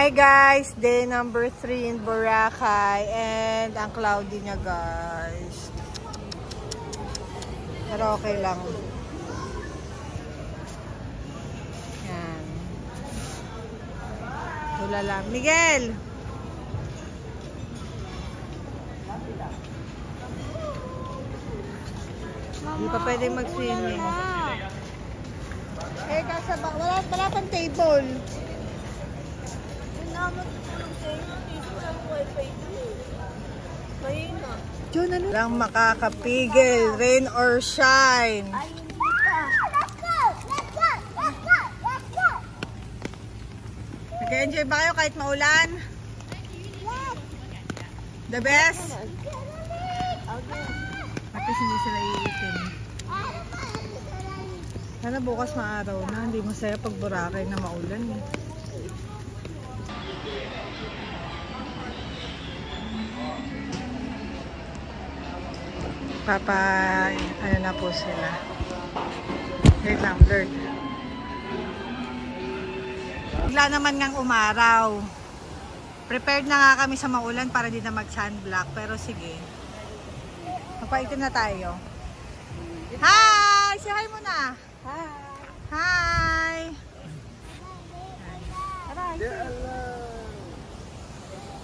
Hi guys, day number 3 in Boracay and ang cloudy niya guys. Pero okay lang. Yan. Wala lang. Miguel! Hindi pa pwedeng mag-swimming. Eh, kasaba, wala pang table. Diyon, ano? Lang makakapigil, rain or shine. Nag-enjoy ba kayo kahit maulan? The best? At least hindi sila iitin. Sana bukas maaraw na, hindi masaya pag Boracay na maulan eh. Ano na po sila. Wait lang, blurred. Bigla naman ngang umaraw. Prepared na nga kami sa maulan para di na mag-sunblock. Pero sige. Magpaitin na tayo. Hi! Say hi muna. Hi! Hi!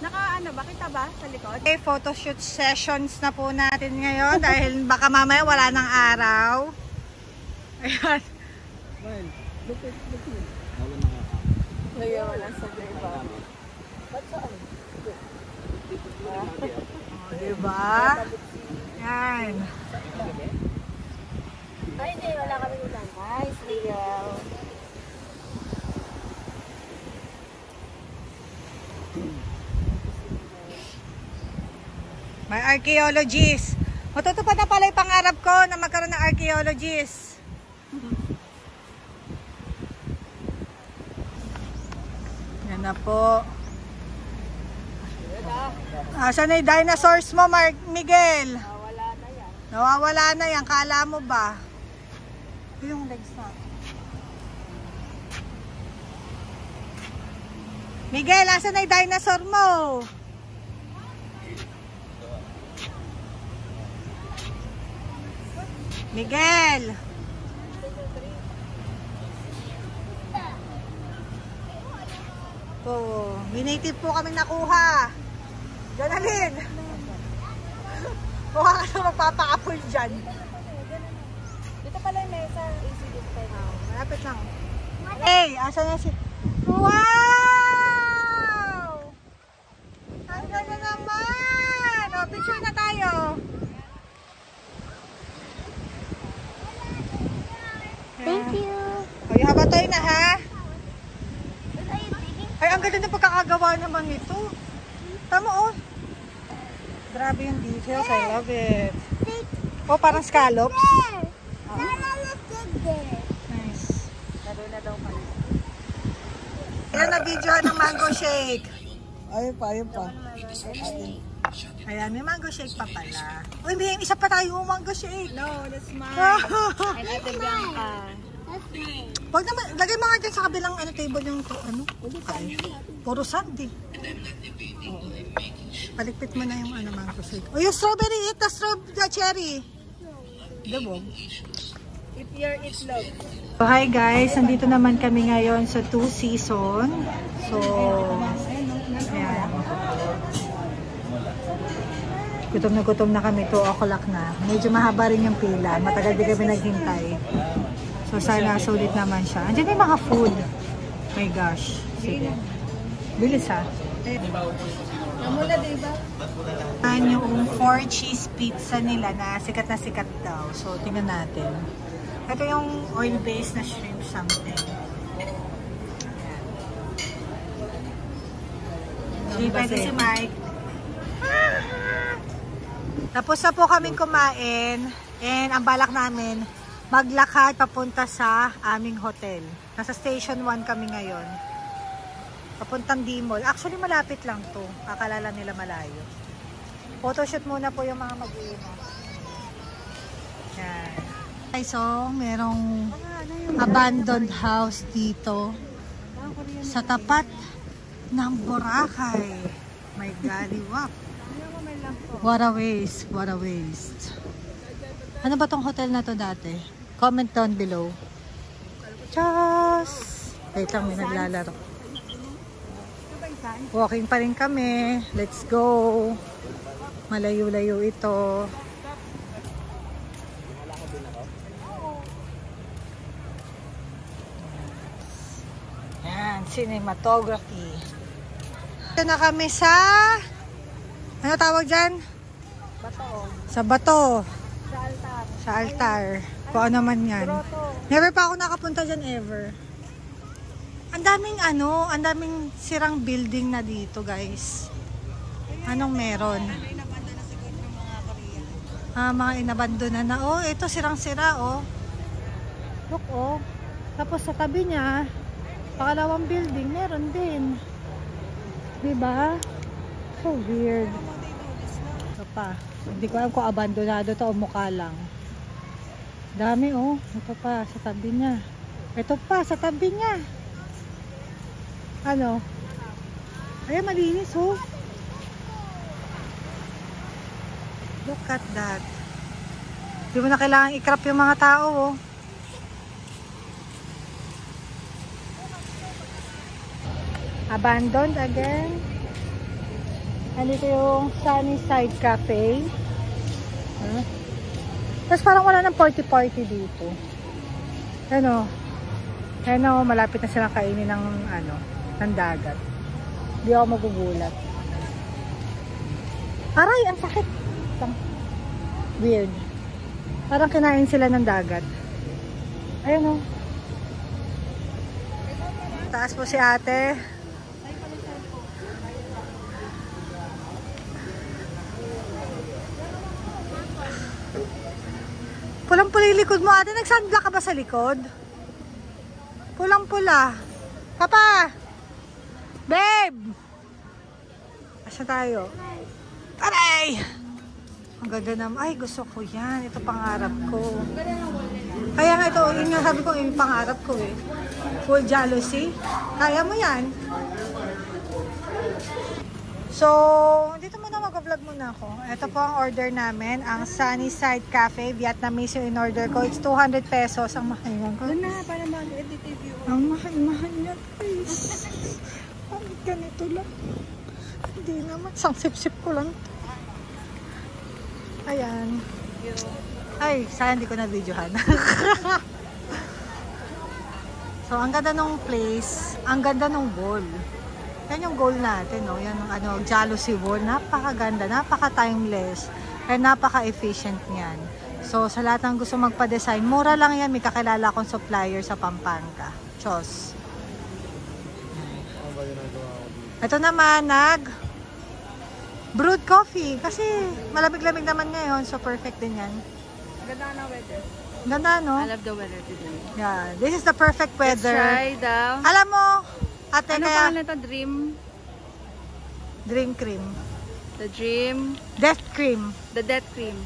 Naka-ano ba? Kita ba sa likod? Okay, photoshoot sessions na po natin ngayon dahil baka mamaya wala ng araw. Ayan. Lagyan mo lang sa diba? Diba? Yan. Ay, hindi. Wala kami ulan. Nice, Leo. May archaeologist. Matutupad na pala yung pangarap ko na magkaroon ng archaeologist. Yan na po. Asan na yung dinosaurs mo, Miguel? Nawawala na yan. Nawawala na yan. Kala mo ba? Ito yung legs na. Miguel, asan na yung dinosaur mo? Miguel! Oh, native po kami nakuha. Ganalin! Mukha ka na magpapa-apple dyan. Dito pala yung mesa. Easy dito tayo. Malapit lang. Hey, asan na si... Wow! Ang ganda naman! O, picture na tayo. Thank you. O, yung habatoy na ha? Ay, ang ganda ng pagkakagawa naman nito. Tama oh. Grabe yung details. I love it. Oh, parang scallops. Oh. Nice. Laro na daw pala. Ayan na video ng mango shake. Ayun pa. Ayan, may mango shake pa pala. Uy, may isa pa tayo mango shake. No, that's mine. And Ate Bianca. Wag naman, lagay mo nga dyan sa kabilang table yung ano. Ay, puro sand eh. Oo. Palikpit mo na yung mango shake. O yung strawberry, eat the cherry. Dabog. If you're itlog. So, hi guys, nandito naman kami ngayon sa 2 Seasons. So, ayan. Gutom na kami, 2 o'clock na. Medyo mahaba rin yung pila. Matagal din kami naghintay. So, sana sulit naman siya. Andiyan yung mga food. My gosh. Sige. Bilis ha. Namula, diba? Yan yung 4 cheese pizza nila na sikat daw. So, tingnan natin. Ito yung oil-based na shrimp something. Hindi pwede si Mike. Tapos na po kaming kumain. And ang balak namin, maglakad papunta sa aming hotel. Nasa station 1 kami ngayon. Papuntang Dimol. Actually, malapit lang to. Akalala nila malayo. Photoshoot muna po yung mga mag-iinom. Yan. So, merong abandoned house dito sa tapat ng Boracay. My galiwak. Ano mo may lamp po? What a waste. What a waste. Ano ba tong hotel na to dati? Comment down below. Tschüss! Wait lang, may naglalaro. Ito ba isan? Walking pa rin kami. Let's go. Malayo-layo ito. Yan, cinematography. Ito na kami sa... Ano tawag dyan? Bato. Sa bato. Sa altar. Sa altar. Kung ano man yan. Grotto. Never pa ako nakapunta dyan ever. Ang daming ano, ang daming sirang building na dito, guys. Anong meron? Mga inabandona na. Oh, ito sirang-sira, oh. Look, oh. Tapos sa tabi niya, pakalawang building, meron din. Diba? So weird. Ito pa. Hindi ko alam kung abandonado to o mukha lang. Dami, oh. Ito pa, sa tabi niya. Ito pa, sa tabi niya. Ano? Ay, malinis, oh. Look at that. Hindi mo na kailangan i-crop yung mga tao, oh. Abandoned again. Andito yung Sunnyside Cafe. Huh? Tapos parang wala ng party-party dito. Ano? Ano, malapit na silang kainin ng, ano, ng dagat. Hindi ako magugulat. Aray, ang sakit. Weird. Parang kinain sila ng dagat. Ayun, oh. Taas po si ate. Pulang-pula yung likod mo, ate. Nag-sunblock ka ba sa likod? Pulang-pula. Papa! Babe! Asa tayo? Aray! Ang ganda naman. Ay, gusto ko yan. Ito pangarap ko. Kaya nga ito, yun nga sabi ko, yung pangarap ko eh. Full jealousy. Kaya mo yan. So, dito muna mag-vlog muna ako. Ito po ang order namin. Ang Sunnyside Cafe. Vietnamese yung in-order ko. It's 200 pesos. Ang mahal yan. Doon na, para mag-edit review. Ang mahal-mahal yan, guys. Ang ganito lang. Hindi naman. Isang sip-sip ko lang. Ayan. Ay, sana hindi ko na-videohan. So, ang ganda ng place. Ang ganda ng goal. Yan yung goal natin, no? Yan yung ano, jealousy wall. Napakaganda, napaka-timeless, and napaka-efficient niyan. So, sa lahat ng gusto magpa-design, mura lang yan. May kakilala akong supplier sa Pampanga. Chos. Ito naman, brewed coffee. Kasi malamig-lamig naman ngayon. So, perfect din yan. Ganda ng weather. Ganda, no? I love the weather today. Yeah. This is the perfect weather. Let's try the... Alam mo, ate, Ano kaya... pangalan ito? Dream cream. The dream. Death cream. The death cream.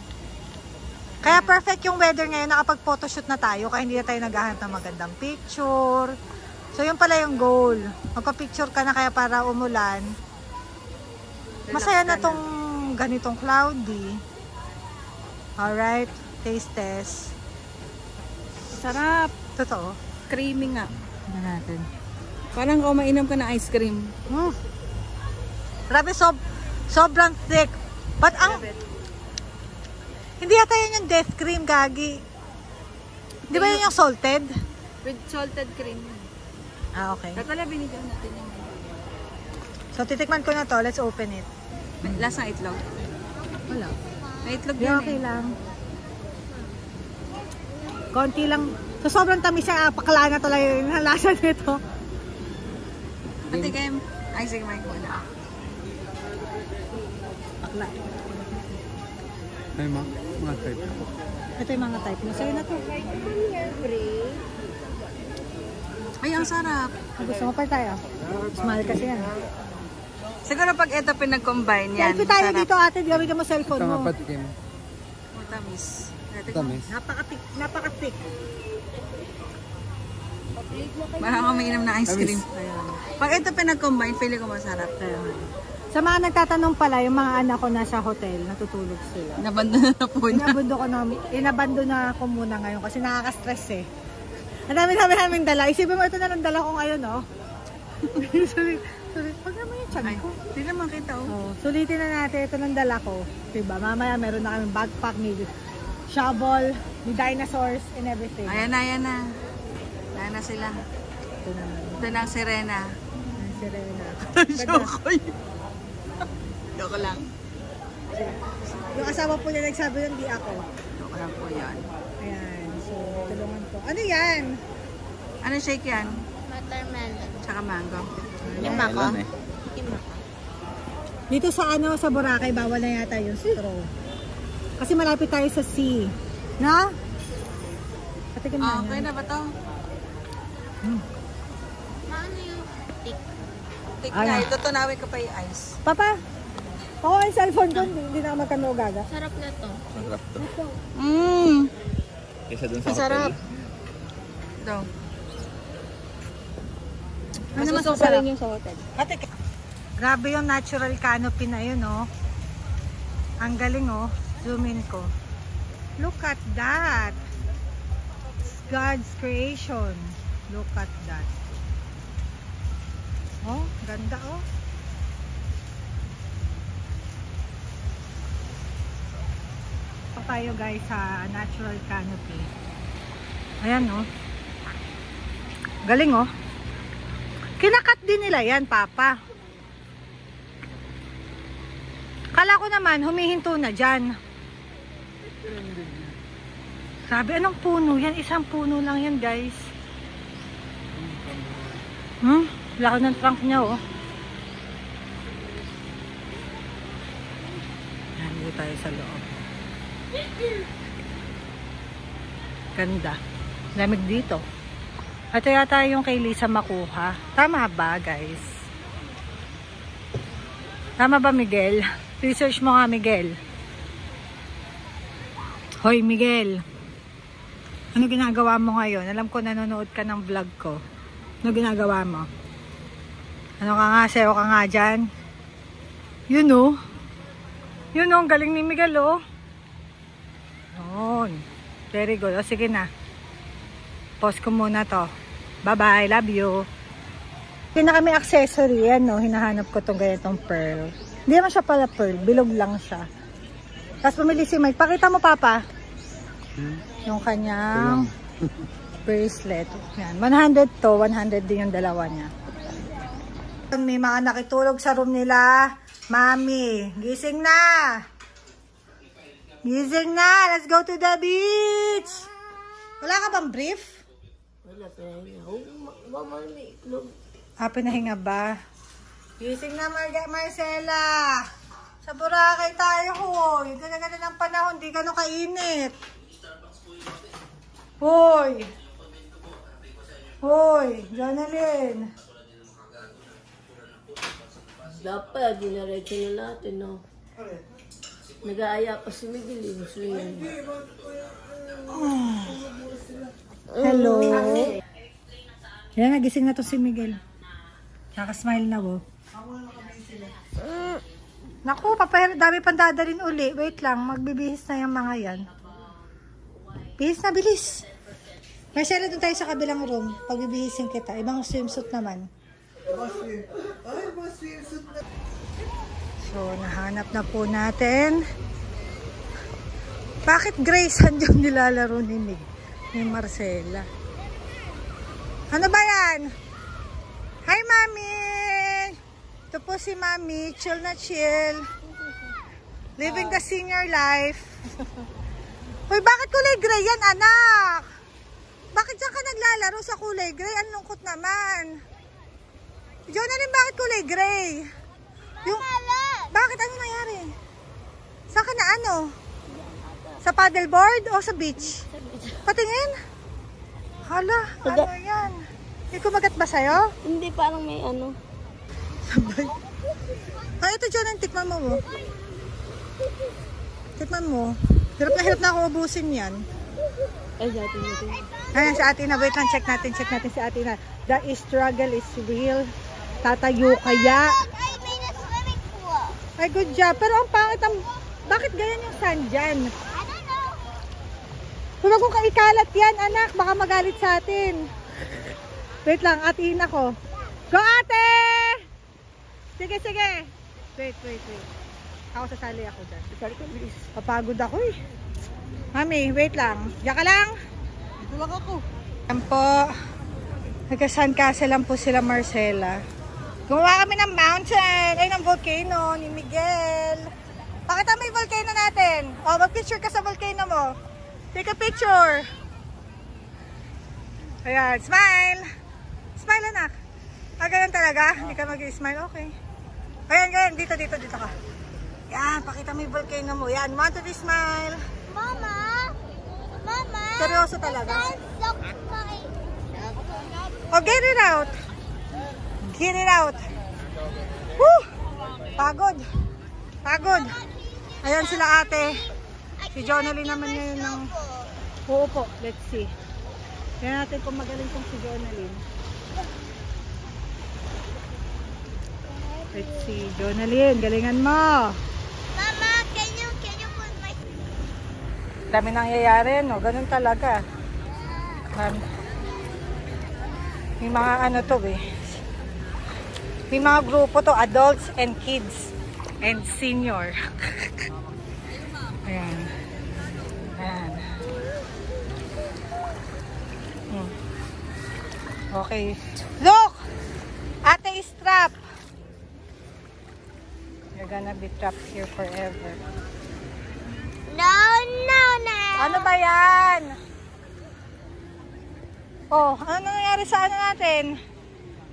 Kaya perfect yung weather ngayon. Nakapag-photoshoot na tayo. Kaya hindi na tayo naghahanap ng magandang picture. So, yun pala yung goal. Magpa-picture ka na kaya para umulan. Masaya na tong ganitong cloudy. Alright. Taste test. Sarap. Totoo. Creamy nga. Tignan natin. Parang kung mainom ka ng ice cream. Grabe, sobrang thick. But ang... Hindi yata yun yung death cream, gagi. Di ba yun yung salted? With salted cream. Ah, okay. At wala binigyan natin yun. So, titikman ko na to. Let's open it. Lasang itlog. Wala. May itlog Di yan okay eh. lang. Konti lang. So, sobrang tamis siya. Pakala na talaga yung lasa nito. Ate Kim, icing mic muna. Pakla. Ay, mga type. Ito yung mga type mo. Sa'yo na to. Ay, ang sarap. Gusto mo pa tayo? Smile kasi yan. Siguro pag ito pinag-combine yan, Selfie tayo sarap. dito, ate. Gawin mo cellphone Ito mo. nga patikim. Tamis. Tamis. Napaka-thick. Napaka-thick. Baka ka mainam na ice cream. Pag ito pinag-combine, pili ko masarap. Sa mga nagtatanong pala, yung mga anak ko nasa hotel, natutulog sila. Nabando na po na. Inabando na ako muna ngayon kasi nakaka-stress eh. Ang dami-dami namin dala. Isipin mo ito na ng dala ko ngayon, oh. sorry. Pag naman yung tiyan ko. Hindi naman kita, oh. Oh, sulitin na natin ito ng dala ko. Diba? Mamaya meron na kaming backpack, may shovel, may dinosaurs, and everything. Ayan na, ayan na. Ayan na sila. Ito na. Ito na ang sirena. Ang sirena. Shokoy. Joke lang. Yung asawa po niya nagsabi nun, di ako. Joke lang po yan. Ayan. So, tulungan ko. Ano yan? Ano shake yan? Watermelon. Tsaka mango. Lima ko? Lima ko. Dito sa sa Boracay, bawal na yata yung straw. Kasi malapit tayo sa sea. No? Patikin na Okay na ba to? Maano yung tick? Tik Ano? na. Itutunawin ko pa yung ice. Papa, ako ang cellphone ko, hindi na ako magkano gaga. Sarap na to. Masarap to. Kesa dun sa Masarap. hotel. Ito. Ano mas masarap? Yung sa hotel. Grabe yung natural canopy na yun, oh. Ang galing, oh. Zoom in ko. Look at that. It's God's creation. Look at that. Oh, ganda, oh. Pa tayo guys sa natural canopy. Ayan, oh. Galing, oh. Kinakat din nila yan, Papa. Kala ko naman, humihinto na dyan. Sabi, anong puno yan? Isang puno lang yan, guys. Laki ng trunk niya, oh. Nandito tayo sa loob. Ganda. Lamig dito. At yata yung kay Lisa makuha. Tama ba, guys? Tama ba, Miguel? Research mo nga, Miguel. Hoy, Miguel. Ano ginagawa mo ngayon? Alam ko nanonood ka ng vlog ko. Ano ginagawa mo? Ano ka nga? Sayo ka nga dyan? Yun, oh. Yun, oh. Ang galing ni Miguel, oh. Yun. Very good. O, sige na. Pause ko muna to. Bye-bye. Love you. Hindi na kami accessory. Yan, no? Hinahanap ko tong ganitong pearl. Hindi naman siya pala pearl. Bilog lang siya. Tapos pumili si Mike. Pakita mo, Papa. Yung kanyang bracelet. Yan. 100 to. 100 din yung dalawa niya. May mga nakitulog sa room nila. Mami, gising na. Gising na. Let's go to the beach. Wala ka bang brief? Wala pa yun. Pinahinga ba? Gising na, Marcela. Sa Boracay tayo, hoy. Ganda-ganda ng panahon, di gano'ng kainit. Hoy. Hoy, Jonalyn. Dapat, dinaretso na natin, no? Nag-aaya pa si Miguel, gusto yun. Hello. Yan, nagising na to si Miguel. Nakasmile na, oh. Naku, dami pang dadalhin uli. Wait lang, magbibihis na yung mga yan. Bihis na, bilis. Marcelo, doon tayo sa kabilang room. Pagbibihisin kita. Ibang swimsuit naman. So, nahanap na po natin. Bakit Grace andyan nilalaro ni Marcela? Ano ba yan? Hi, Mami! Ito po si Mami. Chill na chill. Living the senior life. Uy, bakit kulay gray yan, anak? Bakit dyan ka naglalaro sa kulay gray? Ang lungkot naman. Jonathan, bakit kulay gray? Yung, bakit? Ano nangyari? Saan ka na ano? Sa paddleboard o sa beach? Patingin? Hala, ano yan? May kumagat ba sa'yo? Hindi, parang may ano. Sabay. Ay, ito Jonathan, tikman mo. Tikman mo. Hirap na ako ubusin yan. Ay, sa atin natin. Ayan, si Ate na. Wait lang, check natin si Ate na. The struggle is real. Tatayo kaya. I made a swimming pool. Ay, good job. Pero ang pangit ang... Bakit ganyan yung sand dyan? I don't know. Huwag kong kaikalat yan, anak. Baka magalit sa atin. Wait lang, atiin ako. Go, ate! Sige, sige. Wait. Ako sasali ako dyan. Papagod ako eh. Mami, wait lang. Diyan ka lang. Dito lang ako. Yan po. Nagka-sandcastle lang po sila Marcela. Gumawa kami ng mountain. Ay, ng volcano ni Miguel. Pakita mo yung volcano natin. O, mag-picture ka sa volcano mo. Take a picture. Ayan, smile. Smile, anak. Ah, ganun talaga? Hindi ka mag-smile? Okay. Ayan. Dito ka. Yan, pakita mo yung volcano mo. Yan, 1, 2, 3, smile. Mama. Seryoso talaga? Look my... Oh, get it out. Woo! Pagod. Ayan sila ate. Si Jonalyn naman ngayon ng... Oo po, let's see. Tignan natin kung magaling kong si Jonalyn. Let's see, Jonalyn, galingan mo. Mama, can you put my... Dami nangyayari, no? Ganun talaga. May mga ano to eh. May mga grupo to, adults and kids and senior. Ayan. Okay. Look! Ate is trapped. You're gonna be trapped here forever. No. Ano ba yan? Oh, ano nangyari sa ano natin?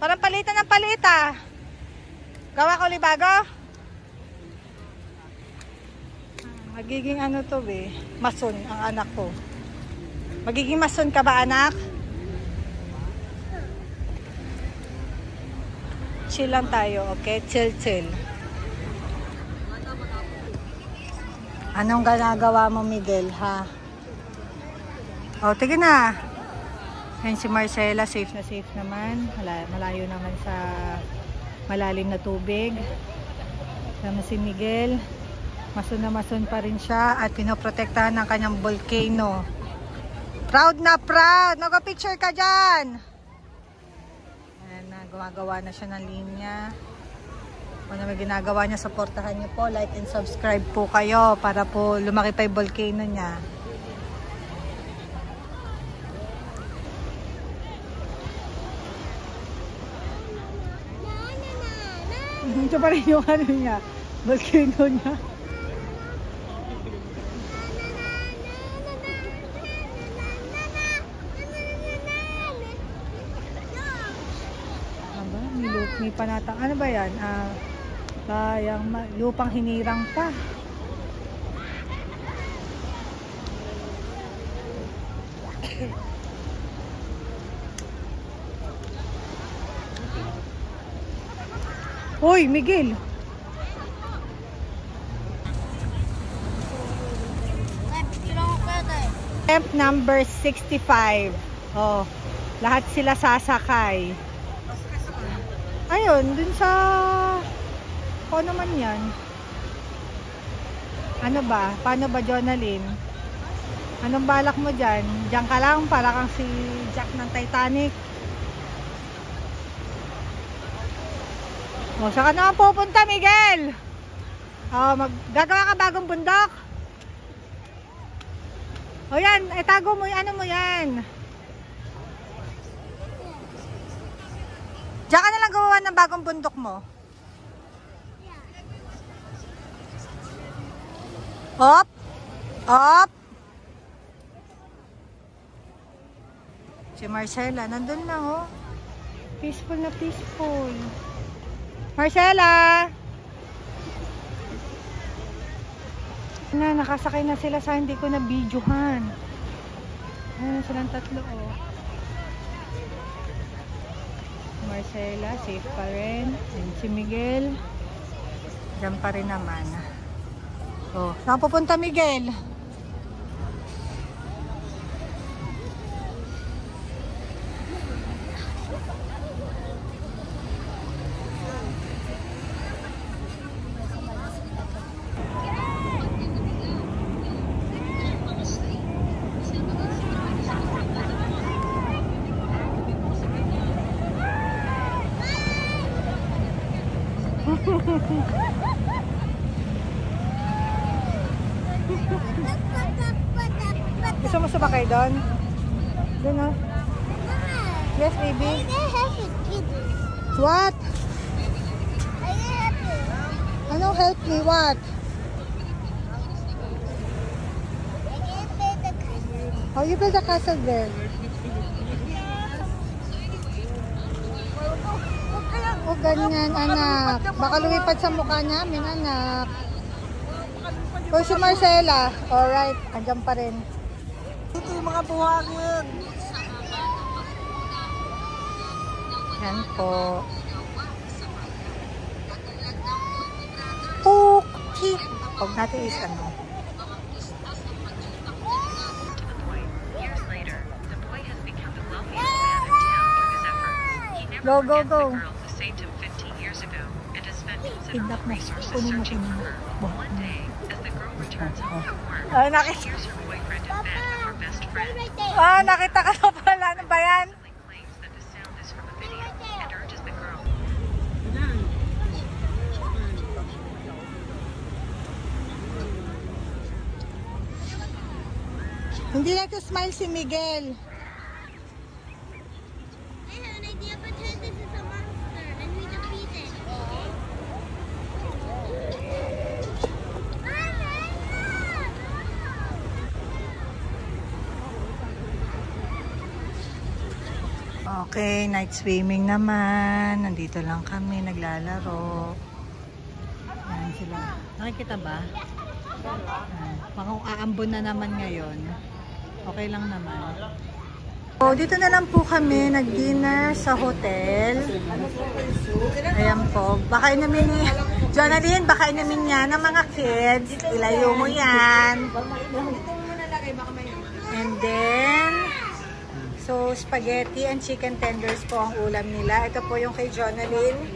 Parang palitan ng palita. Gawa ko libago? Magiging ano to be? Mason ang anak ko. Magiging mason ka ba, anak? Chill lang tayo, okay? Chill. Anong ginagawa mo, Miguel, ha? O, tignan na. Yan si Marcela, safe naman. Malayo naman sa malalim na tubig. Tama si Miguel. Mason na mason pa rin siya at pinoprotektahan ng kanyang volcano. Proud na proud! Mag-picture ka dyan! Ayan na, gumagawa na siya ng linya. Kung ano may ginagawa niya, supportahan niyo po. Like and subscribe po kayo para po lumaki pa yung volcano niya. Ito pa rin yung ano niya, volcano niya. May panatang, ano ba yan? Lupang hinirang pa. Hoy, Miguel! Camp number 65. Oh, lahat sila sasakay. Ayun, dun sa... Ano naman yan? Ano ba? Paano ba, Jonalyn? Anong balak mo dyan? Diyan ka lang, para kang si Jack ng Titanic. O, saan ka naman pupunta, Miguel? O, gagawa ka bagong bundok? O yan, itago mo yung ano mo yan. Diyan ka na lang gawa ng bagong bundok mo. Op! Op! Si Marcela, nandun lang oh. Peaceful na peaceful. Marcela! Nakasakay na sila sa hindi ko na videohan. Ayan silang tatlo oh. Marcela, safe pa rin. And si Miguel, dyan pa rin naman. Oh, saan pupunta Miguel? Gusto mo sumakay doon? Doon oh. Yes, baby. What? Ano help me? What? Oh, you build a castle there. Oh, ganyan, anak. Baka lumipad sa mukha namin, anak. Oh, si Marcela. Alright, andyan pa rin. Ito yung mga buhangin. Yan po. Okay. Huwag natin is ano. Go, go, go. Tindak na. Kunin mo, kunin mo. Ay, nakita. Ah, nakita ka na pala. Ano ba yan? Hindi na to smile si Miguel. I have an idea, pretend this is a monster and we defeat it. Okay, night swimming naman. Nandito lang kami, naglalaro. Yan sila. Nakikita ba? Mukhang aambon na naman ngayon. Okay lang naman. So, dito na lang po kami nag-dinner sa hotel. Ayan po. Baka inamin ni Jonalyn, baka inamin niya ng mga kids. Ilayo mo yan. And then, so, spaghetti and chicken tenders po ang ulam nila. Ito po yung kay Jonalyn.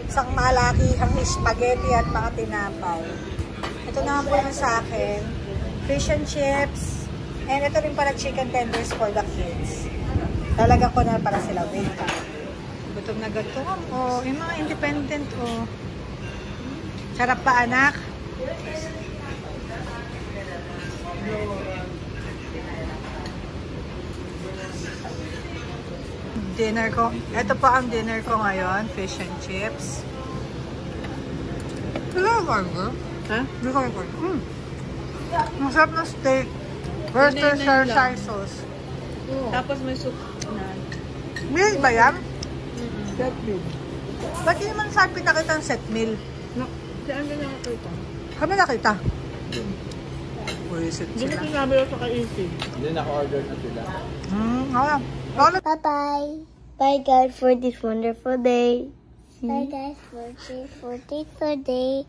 Isang malakihang spaghetti at mga tinapay. Ito naman po yung sa akin. Fish and chips. And ito rin pala chicken tenders for the kids. Talaga ko na para sila. Wait ka. Gutom na gutom. Oh, yung mga independent. Oh. Sarap pa, anak? Dinner ko. Ito po ang dinner ko ngayon. Fish and chips. Hello, burger. Ha? Burger. Masarap na steak. Worcestershire sauce. Tapos may soup na. Meal ba yan? Set meal. Ba't di naman sabi nakita ang set meal? No. Saan ka nakakita? Kami nakita. Buisit Hindi sila. ko sinabi ko sa ka-easy. Hindi, naka-order na sila. Bye-bye. Bye, guys, for this wonderful day. Bye, guys, for this wonderful day.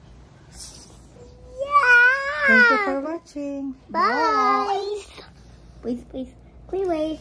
Yeah! Thank you for watching. Bye! Please, please, please wave.